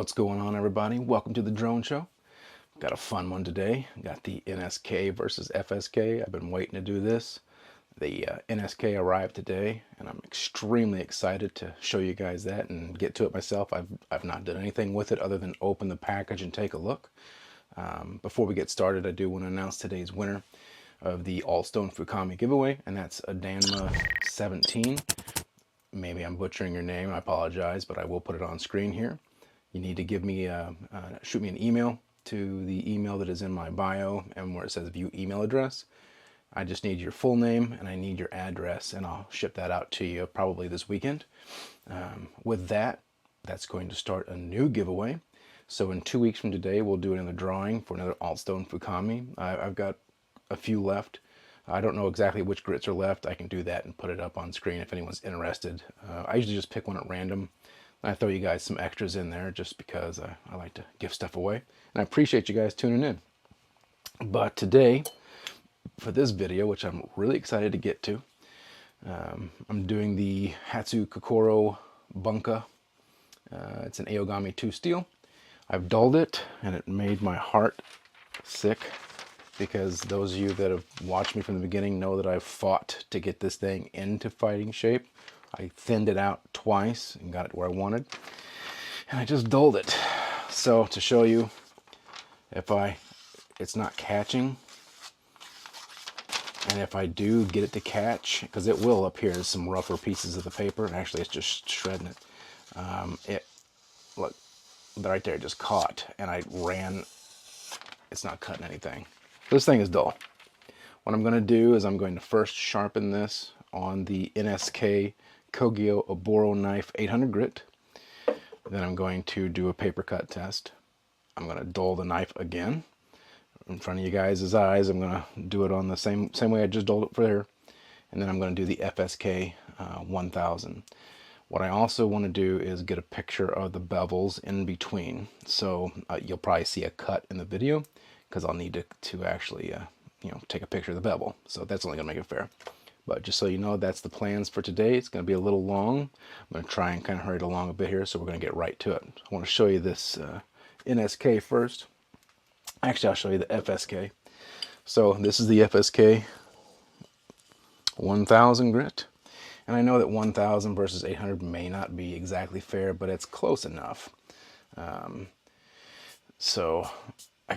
What's going on, everybody? Welcome to the drone show. Got a fun one today. Got the NSK versus FSK. I've been waiting to do this. The NSK arrived today, and I'm extremely excited to show you guys that and get to it myself. I've not done anything with it other than open the package and take a look. Before we get started, I do want to announce today's winner of the ALTSTONE FUKAMI giveaway, and that's Adanma 17. Maybe I'm butchering your name, I apologize, but I will put it on screen here. You need to give me shoot me an email to the email that is in my bio and where it says view email address. I just need your full name and I need your address, and I'll ship that out to you probably this weekend. With that, that's going to start a new giveaway. So in 2 weeks from today, we'll do another drawing for another ALTSTONE FUKAMI. I've got a few left. I don't know exactly which grits are left. I can do that and put it up on screen if anyone's interested. I usually just pick one at random. I throw you guys some extras in there just because I like to give stuff away. And I appreciate you guys tuning in. But today, for this video, which I'm really excited to get to, I'm doing the Hatsukokoro Bunka. It's an Aogami 2 steel. I've dulled it, and it made my heart sick, because those of you that have watched me from the beginning know that I've fought to get this thing into fighting shape. I thinned it out twice and got it where I wanted, and I just dulled it. So to show you, it's not catching, and if I do get it to catch, because it will up here as some rougher pieces of the paper, and actually it's just shredding it. Look, right there, it just caught, and I ran. It's not cutting anything. This thing is dull. What I'm going to do is I'm going to first sharpen this on the NSK Kogyo Oboro knife 800 grit. Then I'm going to do a paper cut test. I'm going to dull the knife again in front of you guys' eyes. I'm going to do it on the same way I just dulled it for there. And then I'm going to do the FSK 1000. What I also want to do is get a picture of the bevels in between. So you'll probably see a cut in the video, because I'll need to actually take a picture of the bevel. So that's only going to make it fair. But just so you know, that's the plans for today. It's going to be a little long. I'm going to try and kind of hurry it along a bit here, so we're going to get right to it. I want to show you this NSK first. Actually, I'll show you the FSK. So this is the FSK 1000 grit. And I know that 1000 versus 800 may not be exactly fair, but it's close enough.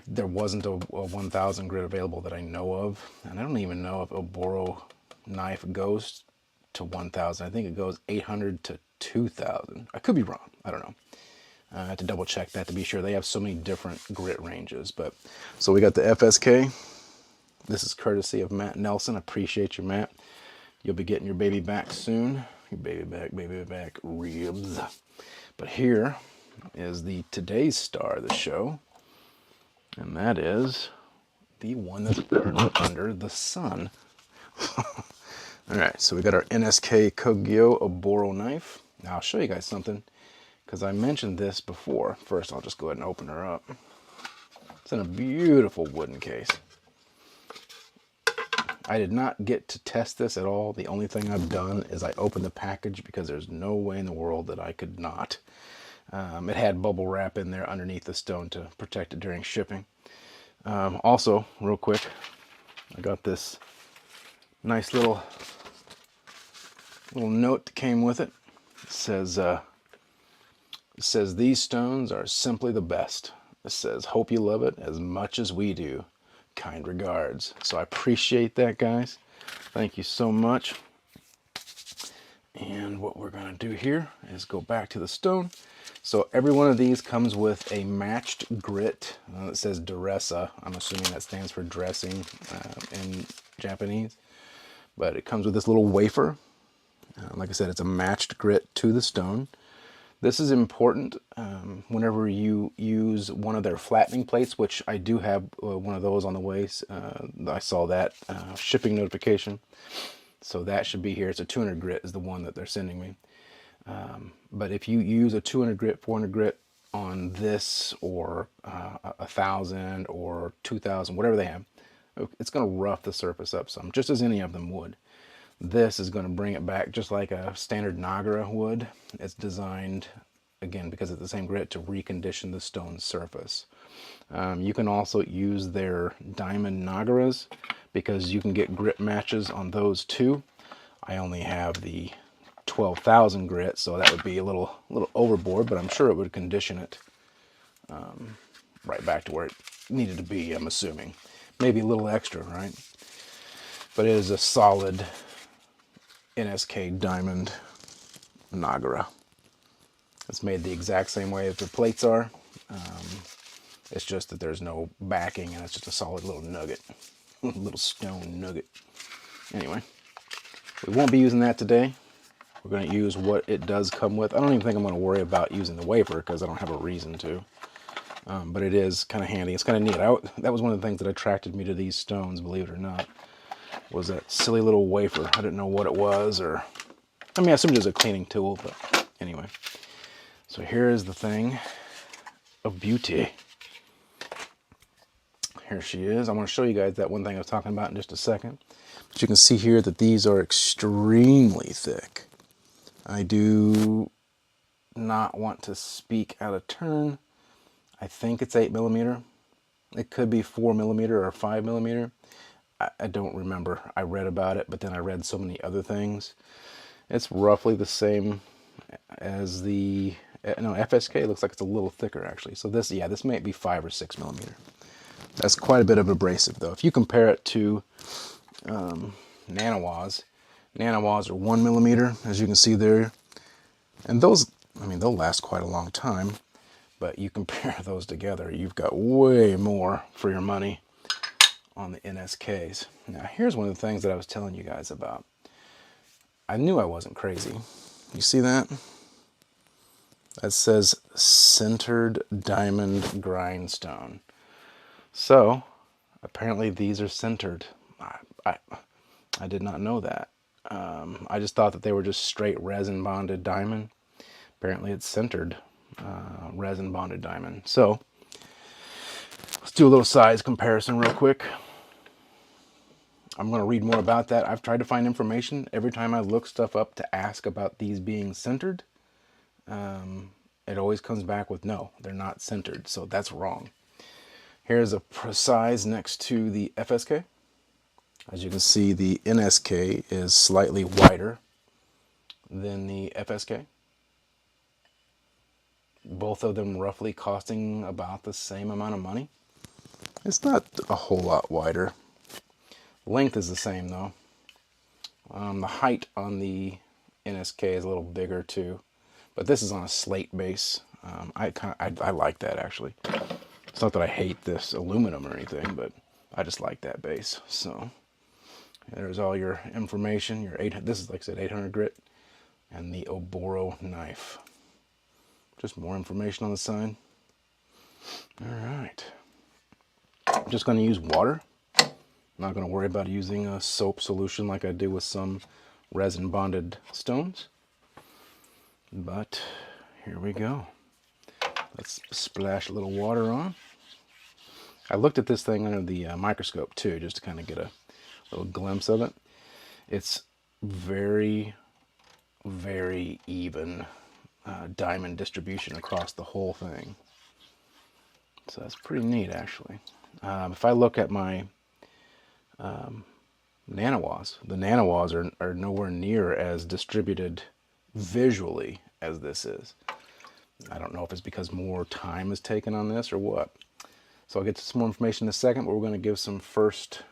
There wasn't a 1000 grit available that I know of. And I don't even know if Oboro knife goes to 1000. I think it goes 800 to 2000. I could be wrong. I don't know. I have to double check that to be sure. They have so many different grit ranges. But so we got the FSK. This is courtesy of Matt Nelson. Appreciate you, Matt. You'll be getting your baby back soon. Your baby back ribs. But here is today's star of the show. And that is the one that's burned under the sun. Alright, so we got our NSK Kogyo Oboro knife. Now I'll show you guys something, because I mentioned this before. First, I'll just go ahead and open her up. It's in a beautiful wooden case. I did not get to test this at all. The only thing I've done is I opened the package, because there's no way in the world that I could not. It had bubble wrap in there underneath the stone to protect it during shipping. Also, real quick, I got this nice little note that came with it. It says these stones are simply the best. It says, hope you love it as much as we do. Kind regards. So I appreciate that, guys. Thank you so much. And what we're going to do here is go back to the stone. So every one of these comes with a matched grit. It says Duressa. I'm assuming that stands for dressing in Japanese. But it comes with this little wafer. Like I said, it's a matched grit to the stone. This is important whenever you use one of their flattening plates, which I do have one of those on the way. I saw that shipping notification. So that should be here. It's a 200 grit is the one that they're sending me. But if you use a 200 grit, 400 grit on this, or 1000 or 2000, whatever they have, it's going to rough the surface up some, just as any of them would. This is going to bring it back just like a standard Nagara would. It's designed again, because it's the same grit, to recondition the stone surface. You can also use their diamond nagaras because you can get grit matches on those too. I only have the 12,000 grit, so that would be a little overboard, but I'm sure it would condition it right back to where it needed to be, I'm assuming. Maybe a little extra, right? But it is a solid NSK diamond nagara. It's made the exact same way as the plates are. It's just that there's no backing and it's just a solid little nugget. Little stone nugget. Anyway, we won't be using that today. We're going to use what it does come with. I don't even think I'm going to worry about using the wafer because I don't have a reason to. But it is kind of handy. It's kind of neat. That was one of the things that attracted me to these stones, believe it or not, was that silly little wafer. I didn't know what it was, or I mean, I assumed it was a cleaning tool, but anyway. So here is the thing of beauty. Here she is. I want to show you guys that one thing I was talking about in just a second. But you can see here that these are extremely thick. I do not want to speak out of turn. I think it's 8mm. It could be 4mm or 5mm. I don't remember. I read about it, but then I read so many other things. It's roughly the same as the, no, FSK looks like it's a little thicker actually. So this, yeah, this might be 5 or 6mm. That's quite a bit of abrasive though. If you compare it to nanowas are 1mm, as you can see there. And those, I mean, they'll last quite a long time, but you compare those together, you've got way more for your money on the NSKs. Now, here's one of the things that I was telling you guys about. I knew I wasn't crazy. You see that? That says centered diamond grindstone. So, apparently these are centered. I did not know that. I just thought that they were just straight resin bonded diamond. Apparently it's centered resin bonded diamond. So, let's do a little size comparison real quick. I'm going to read more about that. I've tried to find information every time I look stuff up to ask about these being centered. It always comes back with no, they're not centered. So that's wrong. Here's a size next to the FSK. As you can see, the NSK is slightly wider than the FSK. Both of them roughly costing about the same amount of money. It's not a whole lot wider. Length is the same though. The height on the NSK is a little bigger too, but this is on a slate base. I like that actually. It's not that I hate this aluminum or anything, but I just like that base. So there's all your information. Your this is, like I said, 800 grit, and the Oboro knife. Just more information on the side. All right. I'm just going to use water. I'm not going to worry about using a soap solution like I do with some resin bonded stones. But here we go. Let's splash a little water on. I looked at this thing under the microscope too, just to kind of get a little glimpse of it. It's very, very even diamond distribution across the whole thing. So that's pretty neat actually. If I look at my nanowas, the nanowas are nowhere near as distributed visually as this is. I don't know if it's because more time is taken on this or what. So I'll get to some more information in a second, but we're going to give some first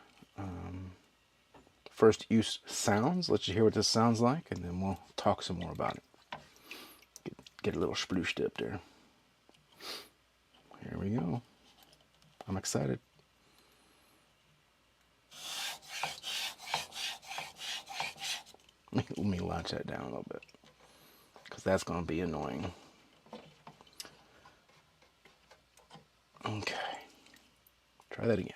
use sounds. Let you hear what this sounds like, and then we'll talk some more about it. Get a little splooshed up there. Here we go. I'm excited. Let me launch that down a little bit, because that's going to be annoying. Okay. Try that again.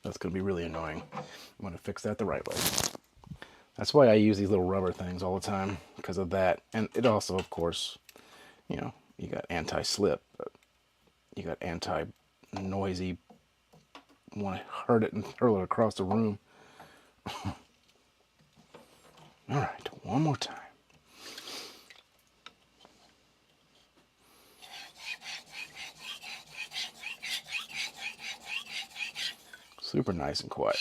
That's going to be really annoying. I'm going to fix that the right way. That's why I use these little rubber things all the time, because of that. And it also, of course, you know, you got anti-slip, but you got anti-noisy, want to hurt it and hurl it across the room. All right, one more time. Super nice and quiet.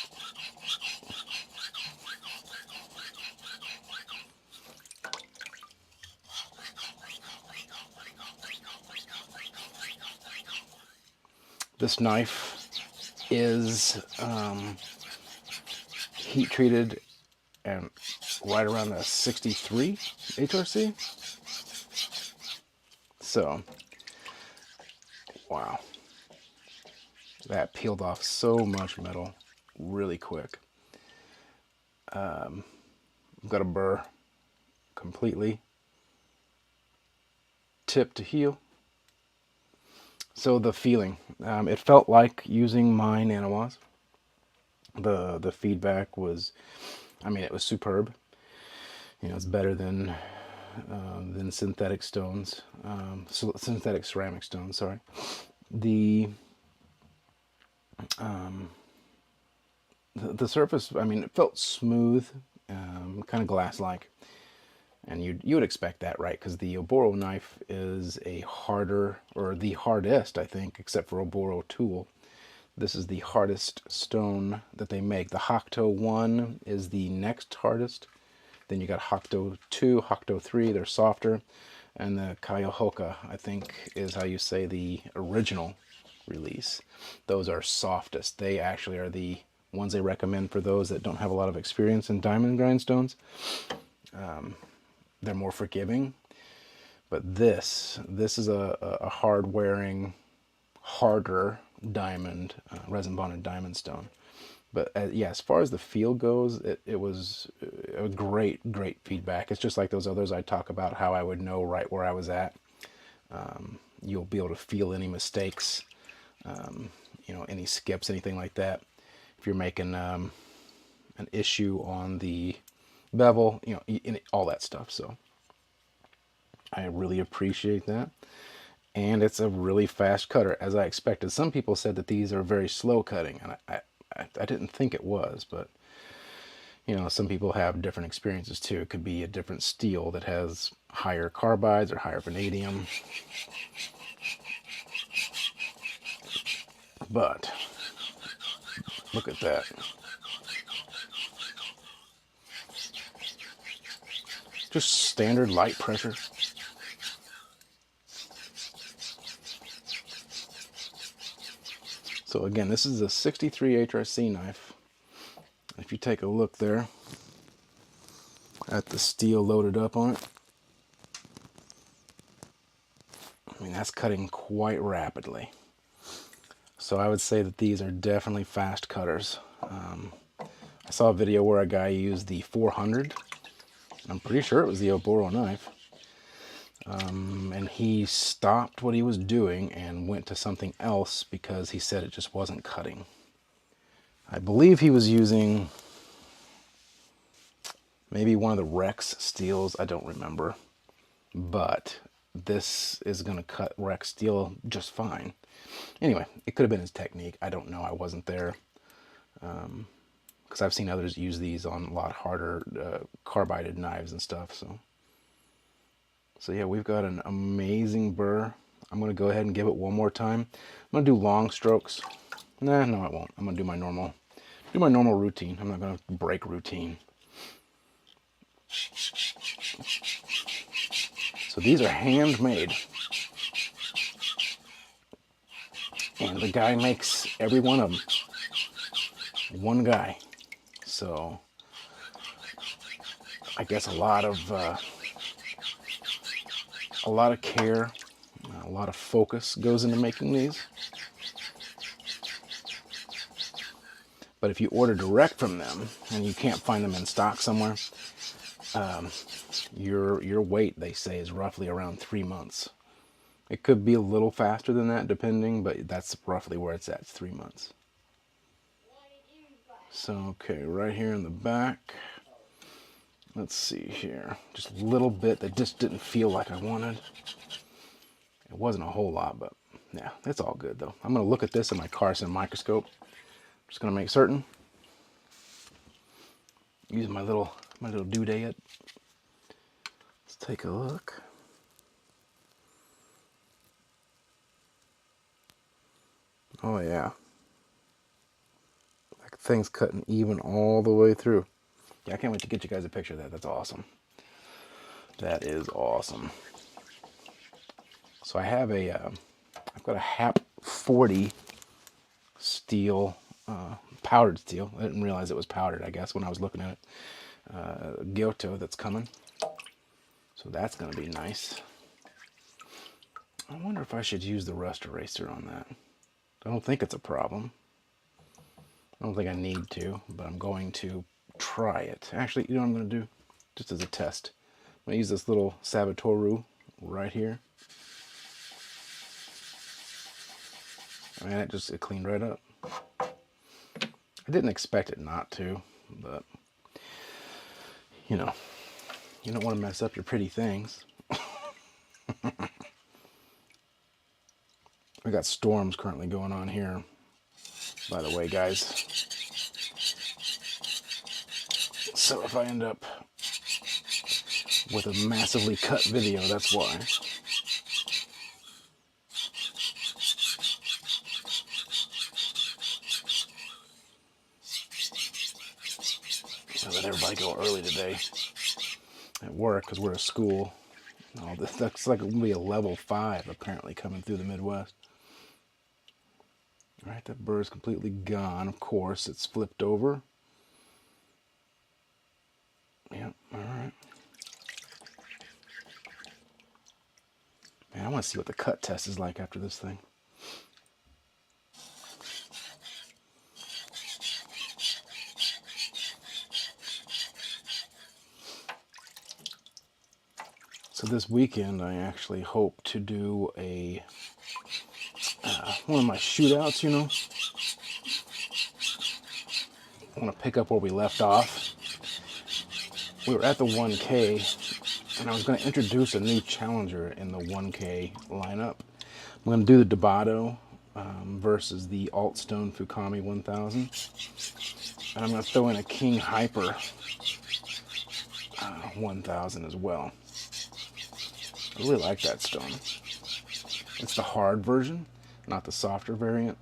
This knife is heat treated and right around the 63 HRC. So, wow. That peeled off so much metal really quick. I've got a burr completely tip to heel. So the feeling, it felt like using my Nanowas. The feedback was, I mean, it was superb. You know, it's better than synthetic stones, synthetic ceramic stones. Sorry. The surface, I mean, it felt smooth, kind of glass-like, and you would expect that, right? Because the Oboro knife is a harder, or the hardest, I think, except for Oboro tool. This is the hardest stone that they make. The Hokuto 1 is the next hardest. Then you got Hokuto 2, Hokuto 3, they're softer. And the Kaiohoka, I think, is how you say the original release. Those are softest. They actually are the ones they recommend for those that don't have a lot of experience in diamond grindstones. They're more forgiving. But this is a hard-wearing, harder diamond, resin bonded diamond stone. But yeah, as far as the feel goes, it was a great feedback. It's just like those others I talk about, how I would know right where I was at. You'll be able to feel any mistakes, you know, any skips, anything like that. If you're making an issue on the bevel, you know, all that stuff. So I really appreciate that. And it's a really fast cutter, as I expected. Some people said that these are very slow cutting, and I didn't think it was, but you know, some people have different experiences too. It could be a different steel that has higher carbides or higher vanadium. But look at that. Just standard light pressure. So again, this is a 63 HRC knife. If you take a look there at the steel loaded up on it, I mean, that's cutting quite rapidly. So I would say that these are definitely fast cutters. I saw a video where a guy used the 400. I'm pretty sure it was the Oboro knife. And he stopped what he was doing and went to something else because he said it just wasn't cutting. I believe he was using maybe one of the Rex steels, I don't remember. But this is going to cut Rex steel just fine. Anyway, it could have been his technique. I don't know. I wasn't there. Because I've seen others use these on a lot harder carbided knives and stuff. So yeah, we've got an amazing burr. I'm going to go ahead and give it one more time. I'm going to do long strokes. Nah, no, I won't. I'm going to do my normal routine. I'm not going to break routine. So these are handmade. And the guy makes every one of them. One guy. So I guess a lot of care, a lot of focus goes into making these. But if you order direct from them and you can't find them in stock somewhere, your wait, they say, is roughly around 3 months. It could be a little faster than that depending, but that's roughly where it's at, 3 months. So, okay, right here in the back. Let's see here. Just a little bit that just didn't feel like I wanted. It wasn't a whole lot, but yeah, it's all good though. I'm going to look at this in my Carlisle microscope. Just going to make certain. Using my little my little doodad. Let's take a look. Oh yeah. Like things cutting even all the way through. Yeah, I can't wait to get you guys a picture of that. That's awesome. That is awesome. So I have I've got a HAP 40 steel, powdered steel. I didn't realize it was powdered, I guess, when I was looking at it. Gyoto that's coming. So that's going to be nice. I wonder if I should use the rust eraser on that. I don't think it's a problem. I don't think I need to, but I'm going to try it. Actually, you know what I'm going to do? Just as a test. I'm going to use this little Sabatoru right here. And it cleaned right up. I didn't expect it not to, but you know, you don't want to mess up your pretty things. We got storms currently going on here, by the way, guys. So if I end up with a massively cut video, that's why. So let everybody go early today at work because we're at school. Oh, this looks like it will be a level 5 apparently coming through the Midwest. All right, that bird's completely gone. Of course, it's flipped over. Yep, all right. Man, I want to see what the cut test is like after this thing. So this weekend, I actually hope to do a one of my shootouts, you know. I want to pick up where we left off. We were at the 1K, and I was going to introduce a new challenger in the 1K lineup. I'm going to do the Debato versus the ALTSTONE FUKAMI 1000. And I'm going to throw in a King Hyper 1000 as well. I really like that stone. It's the hard version, not the softer variant.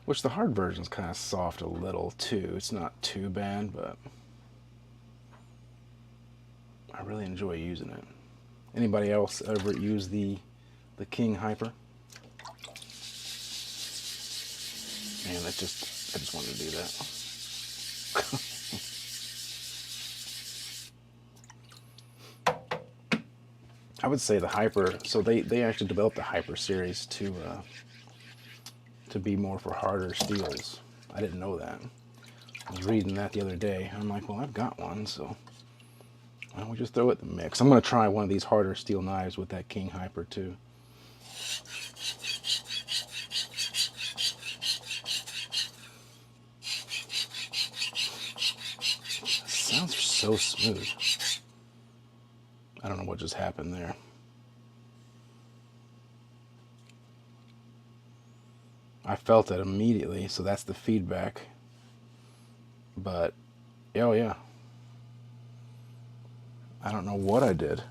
Which the hard version is kind of soft a little too. It's not too bad, but I really enjoy using it. Anybody else ever use the King Hyper? Man, I just wanted to do that. I would say the Hyper, so they actually developed the Hyper series to be more for harder steels. I didn't know that. I was reading that the other day. I'm like, well, I've got one, so why don't we just throw it in the mix? I'm going to try one of these harder steel knives with that King Hyper too. It sounds so smooth. I don't know what just happened there. I felt it immediately, so that's the feedback. But, oh yeah. I don't know what I did.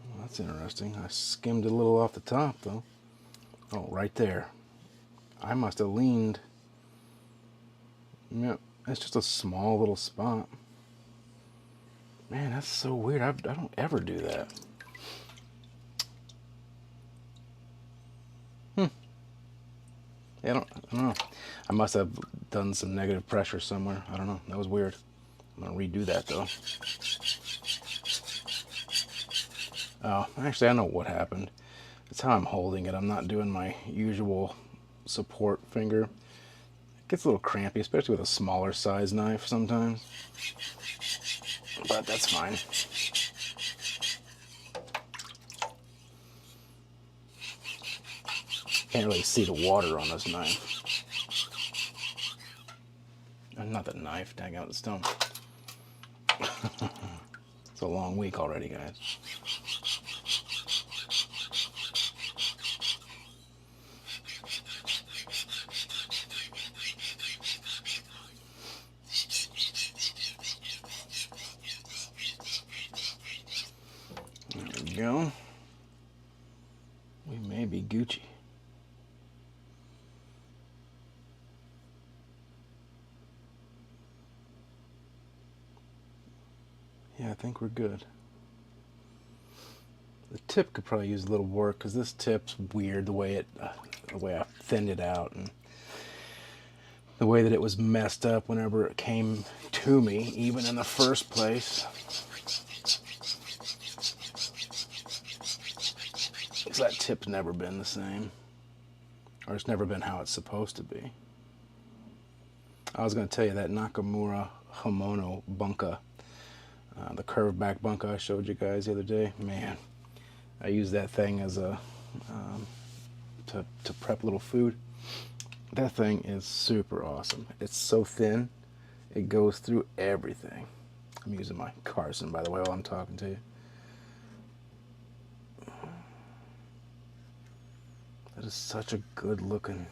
Well, that's interesting. I skimmed a little off the top, though. Oh, right there. I must have leaned. Yep, it's just a small little spot. Man, that's so weird. I don't ever do that. Yeah, I don't know. I must have done some negative pressure somewhere. I don't know. That was weird. I'm going to redo that, though. Oh, actually, I know what happened. It's how I'm holding it. I'm not doing my usual support finger. It gets a little crampy, especially with a smaller size knife sometimes. But that's fine. Can't really see the water on this knife. Not the knife, dang out the stone. It's a long week already, guys. go. We may be Gucci. Yeah, I think we're good. The tip could probably use a little work because this tip's weird the way I thinned it out and the way that it was messed up whenever it came to me, even in the first place. Because that tip's never been the same, or it's never been how it's supposed to be. I was going to tell you that Nakamura Homono Bunka, the curved back bunka I showed you guys the other day. Man, I use that thing as a to prep little food. That thing is super awesome. It's so thin, it goes through everything. I'm using my Carson, by the way, while I'm talking to you. That is such a good looking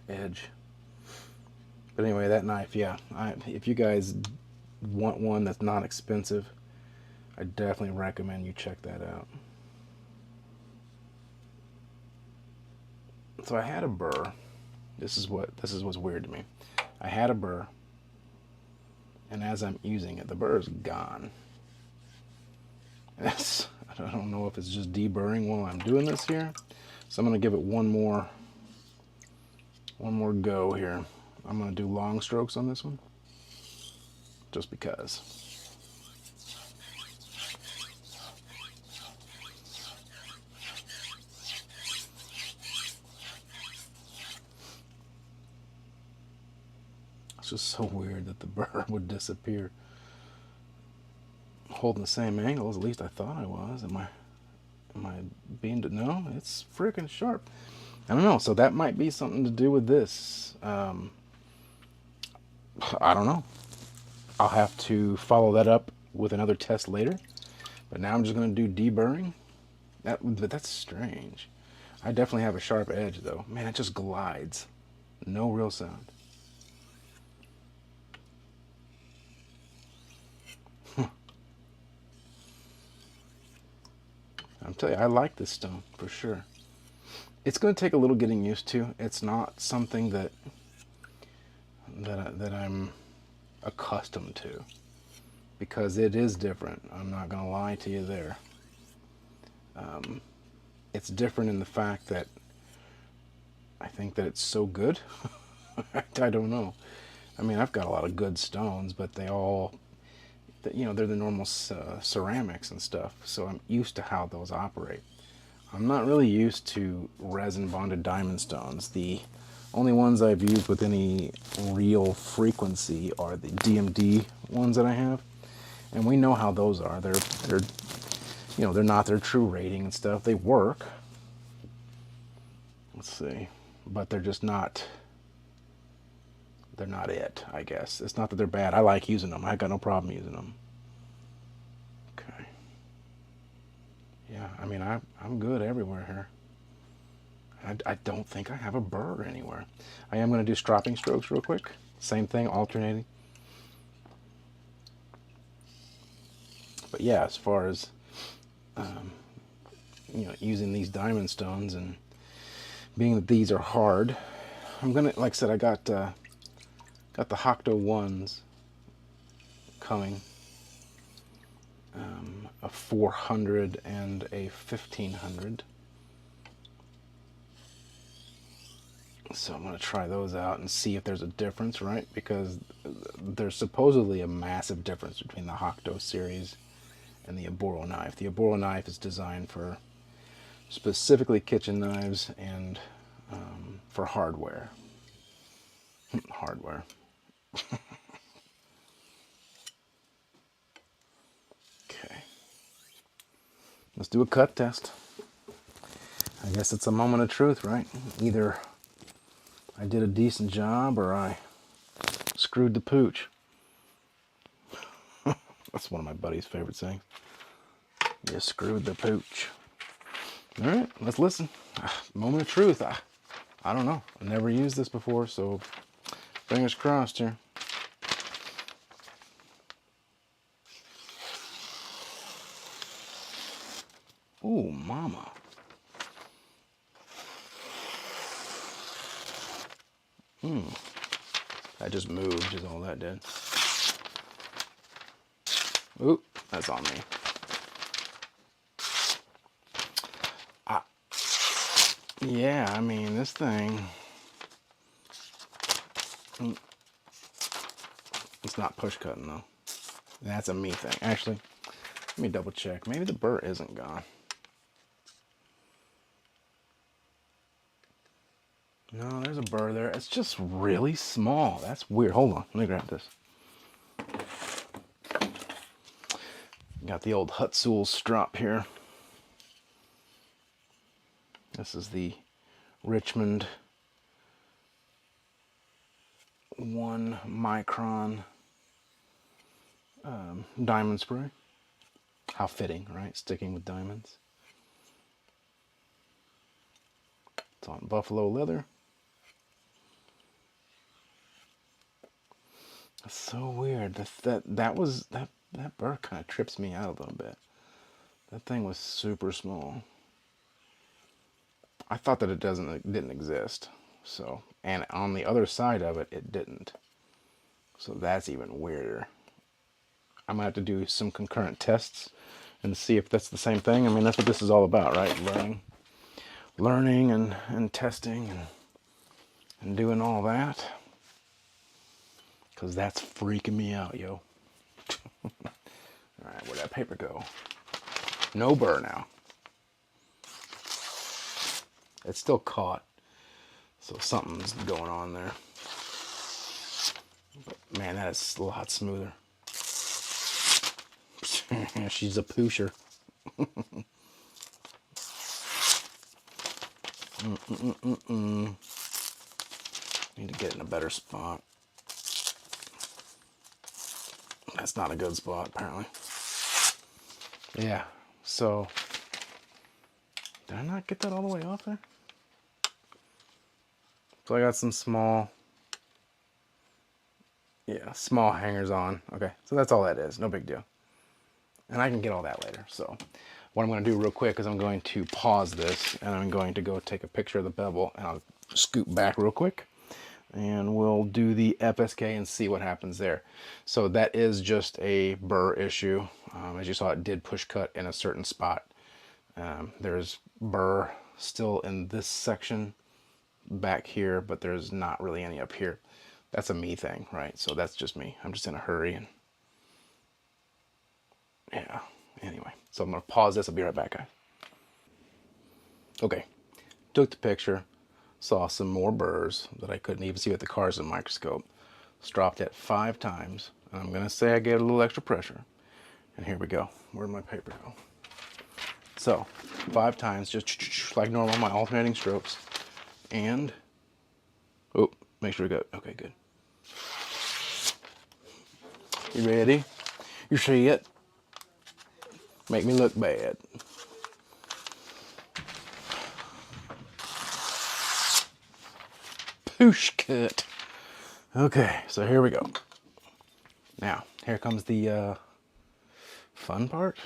edge. But anyway, that knife, yeah. If you guys want one that's not expensive, I definitely recommend you check that out. So I had a burr. This is what's weird to me. I had a burr, and as I'm using it, the burr is gone. I don't know if it's just deburring while I'm doing this here. So I'm gonna give it one more go here. I'm gonna do long strokes on this one, just because. It's just so weird that the burr would disappear. Holding the same angle, at least I thought I was. Am I being no? It's freaking sharp. I don't know. So that might be something to do with this. I don't know. I'll have to follow that up with another test later. But now I'm just going to do deburring. But that's strange. I definitely have a sharp edge though. Man, it just glides. No real sound. I'm telling you, I like this stone for sure. It's going to take a little getting used to. It's not something that I'm accustomed to, because it is different. I'm not going to lie to you there. It's different in the fact that I think that it's so good. I don't know. I mean, I've got a lot of good stones, but they all, you know, they're the normal ceramics and stuff, so I'm used to how those operate. I'm not really used to resin bonded diamond stones. The only ones I've used with any real frequency are the DMD ones that I have, and we know how those are. They're you know, they're not their true rating and stuff. They work. Let's see, but they're just not. They're not it, I guess. It's not that they're bad. I like using them. I got no problem using them. Okay. Yeah, I mean, I'm good everywhere here. I don't think I have a burr anywhere. I am going to do stropping strokes real quick. Same thing, alternating. But yeah, as far as you know, using these diamond stones, and being that these are hard, I'm gonna, like I said, I got the Hocto ones coming, a 400 and a 1500. So I'm going to try those out and see if there's a difference, right? Because there's supposedly a massive difference between the Hocto series and the Oboro knife. The Oboro knife is designed for specifically kitchen knives and for hardware. Hardware. Okay. Let's do a cut test. I guess it's a moment of truth, right? Either I did a decent job or I screwed the pooch. That's one of my buddy's favorite sayings. You screwed the pooch. All right, let's listen. Moment of truth. I don't know. I've never used this before, so fingers crossed here. Ooh. Ooh, mama. That just moved is all that did. Oop, that's on me. Yeah, I mean, this thing, it's not push cutting though. That's a me thing. Actually, let me double check. Maybe the burr isn't gone. No, there's a burr there. It's just really small. That's weird. Hold on, let me grab this. Got the old Hatsukokoro strap here. This is the Richmond 1 micron diamond spray. How fitting, right? Sticking with diamonds. It's on buffalo leather. That's so weird. That burr kind of trips me out a little bit. That thing was super small. I thought that it didn't exist. So, and on the other side of it, it didn't. So that's even weirder. I'm gonna have to do some concurrent tests and see if that's the same thing. I mean, that's what this is all about, right? Learning and testing and doing all that. Because that's freaking me out, yo. All right, where'd that paper go? No burr now. It's still caught, so something's going on there. But man, that is a lot smoother. She's a pusher. Need to get in a better spot. That's not a good spot, apparently. Yeah, so did I not get that all the way off there? So I got some small hangers on. Okay, so that's all that is, no big deal. And I can get all that later. So what I'm going to do real quick is I'm going to pause this and I'm going to go take a picture of the bevel and I'll scoot back real quick and we'll do the FSK and see what happens there. So that is just a burr issue. As you saw, it did push cut in a certain spot. There's burr still in this section back here, but there's not really any up here. That's a me thing, right? So that's just me. I'm just in a hurry and yeah, anyway. So I'm gonna pause this. I'll be right back, guys. Okay, took the picture, saw some more burrs that I couldn't even see with the cars in microscope. Stropped it 5 times, and I'm gonna say I gave it a little extra pressure. And here we go. Where'd my paper go? So 5 times, just like normal, my alternating strokes. And oh, make sure we got okay, good. You ready? You see it? Make me look bad. Push cut. Okay, so here we go. Now, here comes the fun part.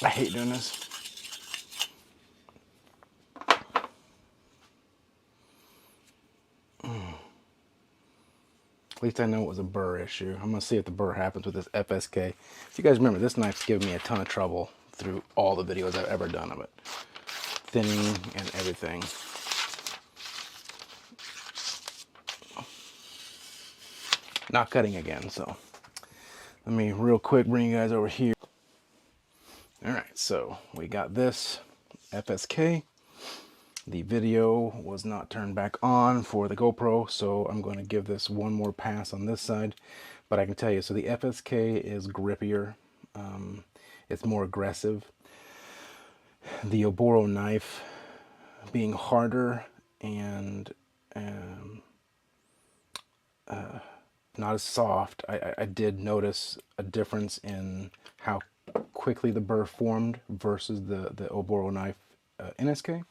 I hate doing this. At least I know it was a burr issue. I'm gonna see if the burr happens with this FSK. If you guys remember, this knife's given me a ton of trouble through all the videos I've ever done of it. Thinning and everything. Not cutting again, so let me real quick bring you guys over here. All right, so we got this FSK. The video was not turned back on for the GoPro, so I'm going to give this one more pass on this side. But I can tell you, so the FSK is grippier. It's more aggressive. The Oboro knife being harder and not as soft, I did notice a difference in how quickly the burr formed versus the Oboro knife NSK.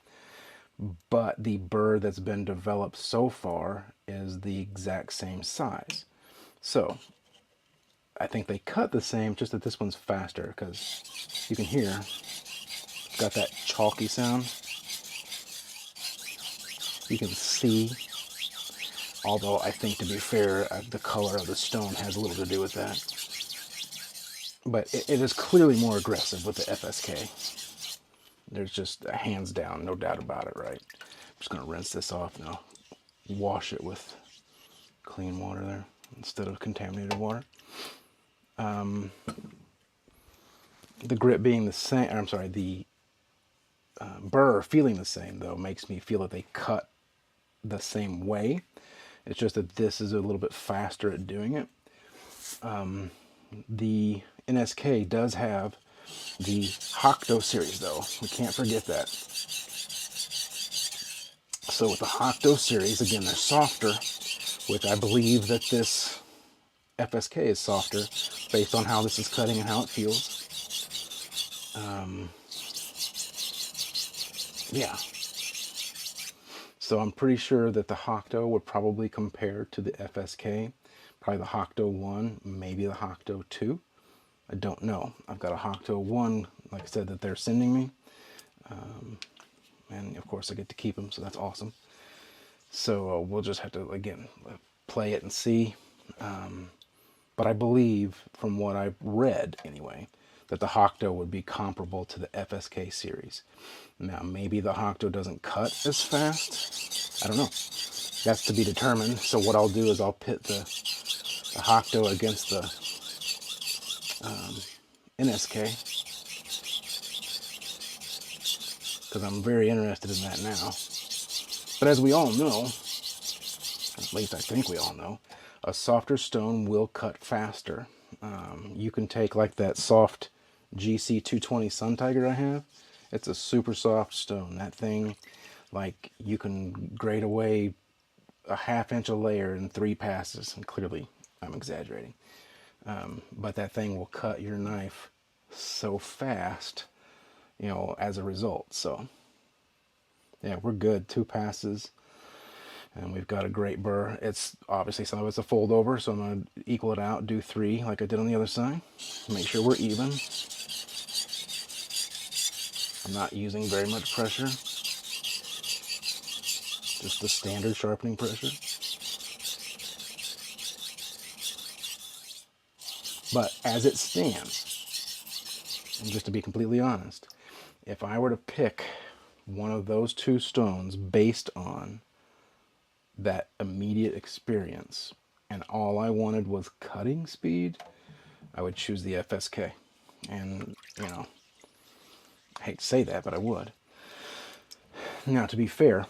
but the burr that's been developed so far is the exact same size. So I think they cut the same, just that this one's faster, because you can hear it's got that chalky sound. You can see, although I think, to be fair, the color of the stone has a little to do with that. But it is clearly more aggressive with the FSK. There's just hands down, no doubt about it, right? I'm just going to rinse this off now. Wash it with clean water there instead of contaminated water. The grip being the same, I'm sorry, the burr feeling the same, though, makes me feel that they cut the same way. It's just that this is a little bit faster at doing it. The NSK does have the Hokuto series, though. We can't forget that. So with the Hokuto series, again, they're softer, which I believe that this FSK is softer based on how this is cutting and how it feels. Yeah. So I'm pretty sure that the Hokuto would probably compare to the FSK. Probably the Hokuto 1, maybe the Hokuto 2. I don't know. I've got a Hokuto 1, like I said, that they're sending me. And of course I get to keep them, so that's awesome. So we'll just have to, again, play it and see. But I believe, from what I've read anyway, that the Hokuto would be comparable to the FSK series. Now, maybe the Hokuto doesn't cut as fast. I don't know. That's to be determined. So what I'll do is I'll pit the Hokuto against the NSK, because I'm very interested in that now. But as we all know, at least I think we all know, a softer stone will cut faster. You can take like that soft GC 220 Sun Tiger I have. It's a super soft stone. That thing, like, you can grade away a ½ inch a layer in 3 passes. And clearly, I'm exaggerating. But that thing will cut your knife so fast, you know, as a result. So, yeah, we're good. 2 passes. And we've got a great burr. It's obviously, some of it's a fold over, so I'm going to equal it out, do 3 like I did on the other side. Make sure we're even. I'm not using very much pressure. Just the standard sharpening pressure. But as it stands, and just to be completely honest, if I were to pick one of those 2 stones based on that immediate experience, and all I wanted was cutting speed, I would choose the FSK. And, you know, I hate to say that, but I would. Now, to be fair,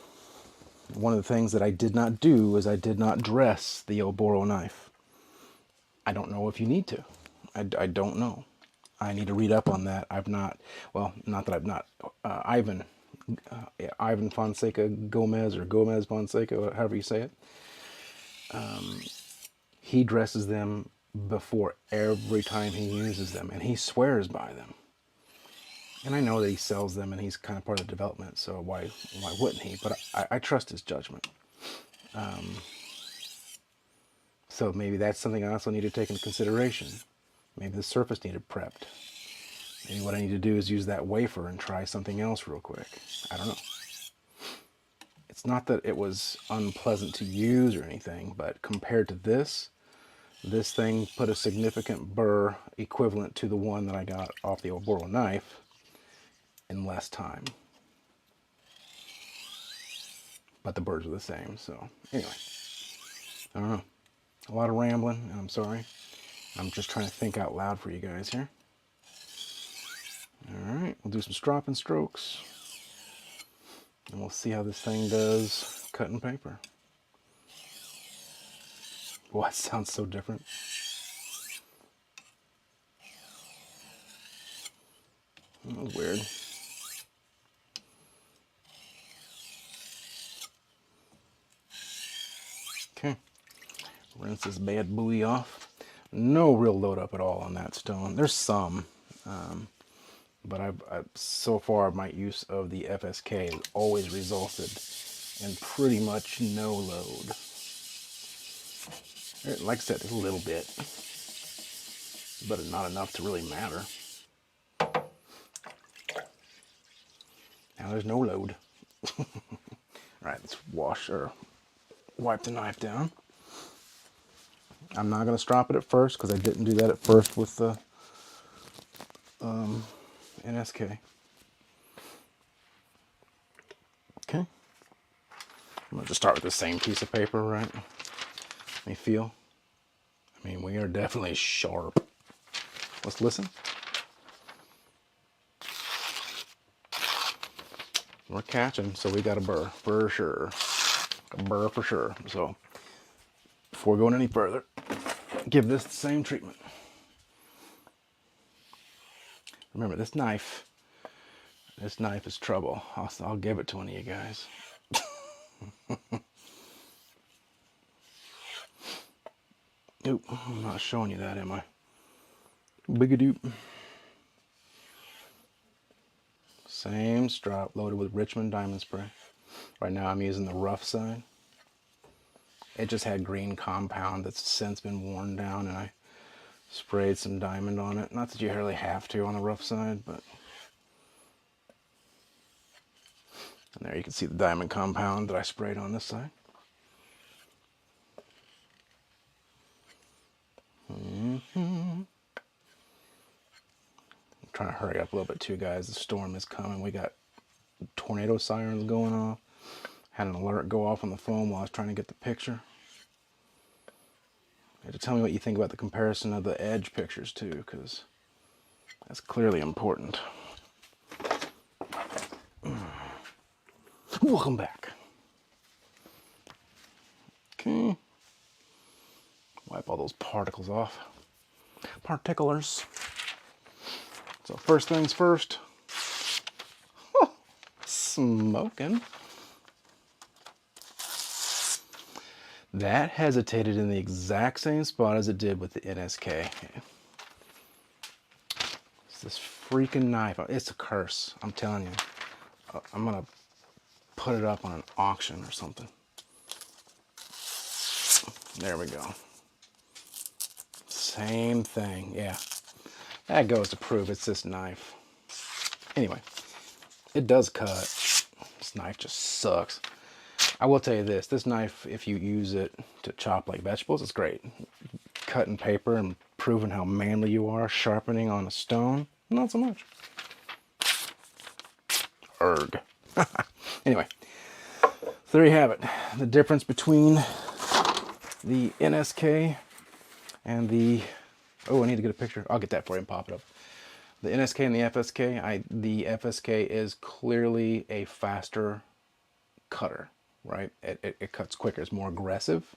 one of the things that I did not do is I did not dress the Oboro knife. I don't know if you need to. I don't know. I need to read up on that. I've not, well, not that I've not. Ivan Fonseca Gomez, or Gomez Fonseca, however you say it. He dresses them before every time he uses them, and he swears by them. And I know that he sells them, and he's kind of part of the development, so why wouldn't he? But I trust his judgment. So maybe that's something I also need to take into consideration. Maybe the surface needed prepped. Maybe what I need to do is use that wafer and try something else real quick. I don't know. It's not that it was unpleasant to use or anything, but compared to this thing put a significant burr equivalent to the one that I got off the Oboro knife in less time. But the burrs are the same, so anyway. I don't know. A lot of rambling, and I'm sorry. I'm just trying to think out loud for you guys here. Alright, we'll do some stropping strokes. And we'll see how this thing does cutting paper. Boy, that sounds so different. That was weird. Okay. Rinse this bad buoy off. No real load up at all on that stone. There's some, but so far my use of the FSK has always resulted in pretty much no load. Like I said, a little bit, but not enough to really matter. Now there's no load. All right, let's wash or wipe the knife down. I'm not going to strop it at first because I didn't do that at first with the NSK. Okay. I'm going to just start with the same piece of paper, right? Let me feel. I mean, we are definitely sharp. Let's listen. We're catching, so we got a burr for sure. A burr for sure. So before going any further, give this the same treatment. Remember, this knife is trouble. I'll give it to one of you guys. Oop, I'm not showing you that, am I? Bigadoop. Same strop loaded with Richmond diamond spray. Right now I'm using the rough side. It just had green compound that's since been worn down, and I sprayed some diamond on it. Not that you really have to on the rough side, but... And there you can see the diamond compound that I sprayed on this side. I'm trying to hurry up a little bit too, guys. The storm is coming. We got tornado sirens going off. Had an alert go off on the phone while I was trying to get the picture. You have to tell me what you think about the comparison of the edge pictures too, because that's clearly important. Welcome back. Okay. Wipe all those particles off. Particulars. So first things first. Oh, smoking. That hesitated in the exact same spot as it did with the NSK. It's this freaking knife. It's a curse, I'm telling you. I'm gonna put it up on an auction or something. There we go. Same thing, yeah. That goes to prove it's this knife. Anyway, it does cut. This knife just sucks. I will tell you this knife, if you use it to chop like vegetables, it's great. Cutting paper and proving how manly you are, sharpening on a stone, not so much. Erg. Anyway, so there you have it. The difference between the NSK and the... Oh, I need to get a picture. I'll get that for you and pop it up. The NSK and the FSK, the FSK is clearly a faster cutter, right? It cuts quicker, it's more aggressive.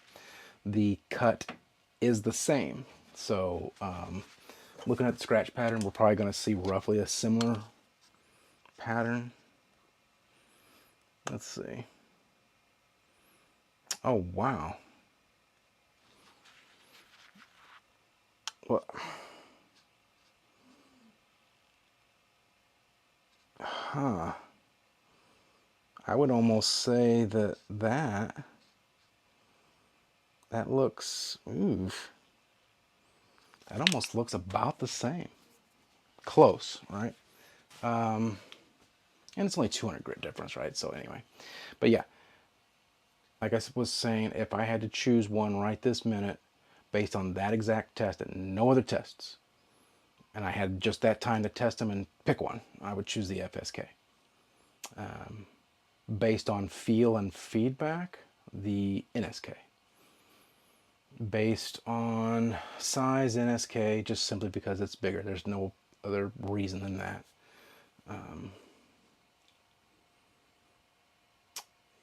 The cut is the same. So looking at the scratch pattern, we're probably going to see roughly a similar pattern. Let's see. Oh, wow. Well, huh. I would almost say that looks, oof. That almost looks about the same. Close, right? And it's only 200 grit difference, right? So anyway, but yeah, like I was saying, if I had to choose one right this minute, based on that exact test and no other tests, and I had just that time to test them and pick one, I would choose the FSK. Based on feel and feedback, the NSK. Based on size, NSK, just simply because it's bigger. There's no other reason than that.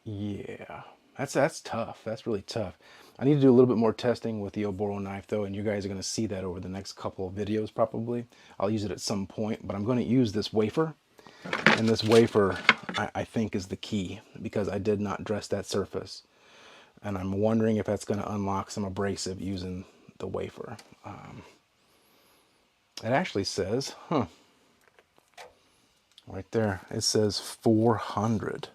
Yeah, that's tough. That's really tough. I need to do a little bit more testing with the Oboro knife though, and you guys are going to see that over the next couple of videos probably. I'll use it at some point, but I'm going to use this wafer, and this wafer I think is the key because I did not dress that surface, and I'm wondering if that's going to unlock some abrasive using the wafer. It actually says, Right there, it says 400.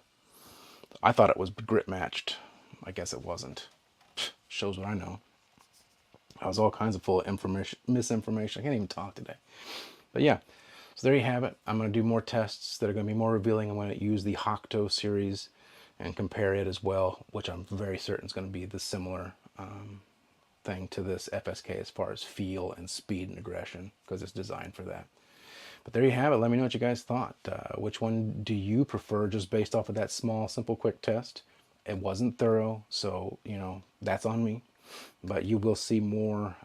I thought it was grip matched. I guess it wasn't. Shows what I know. I was all kinds of full of information, misinformation. I can't even talk today. But yeah, so there you have it. I'm going to do more tests that are going to be more revealing. I'm going to use the Hokuto series and compare it as well, which I'm very certain is going to be the similar thing to this FSK as far as feel and speed and aggression, because it's designed for that. But there you have it. Let me know what you guys thought. Which one do you prefer, just based off of that small, simple, quick test? It wasn't thorough, so, you know, that's on me. But you will see more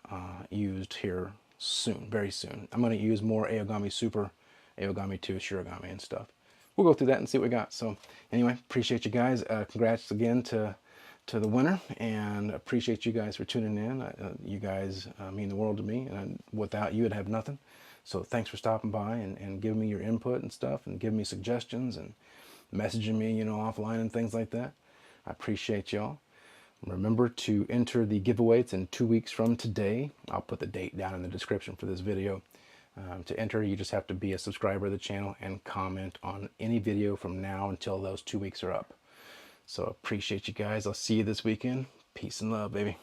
used here soon, very soon. I'm going to use more Aogami Super, Aogami 2, Shirogami and stuff. We'll go through that and see what we got. So anyway, appreciate you guys. Congrats again to the winner, and appreciate you guys for tuning in. You guys mean the world to me, and without you, I'd have nothing. So thanks for stopping by and giving me your input and stuff, and giving me suggestions and messaging me, you know, offline and things like that. I appreciate y'all. Remember to enter the giveaway. It's in 2 weeks from today. I'll put the date down in the description for this video. To enter, you just have to be a subscriber of the channel and comment on any video from now until those 2 weeks are up. So appreciate you guys. I'll see you this weekend. Peace and love, baby.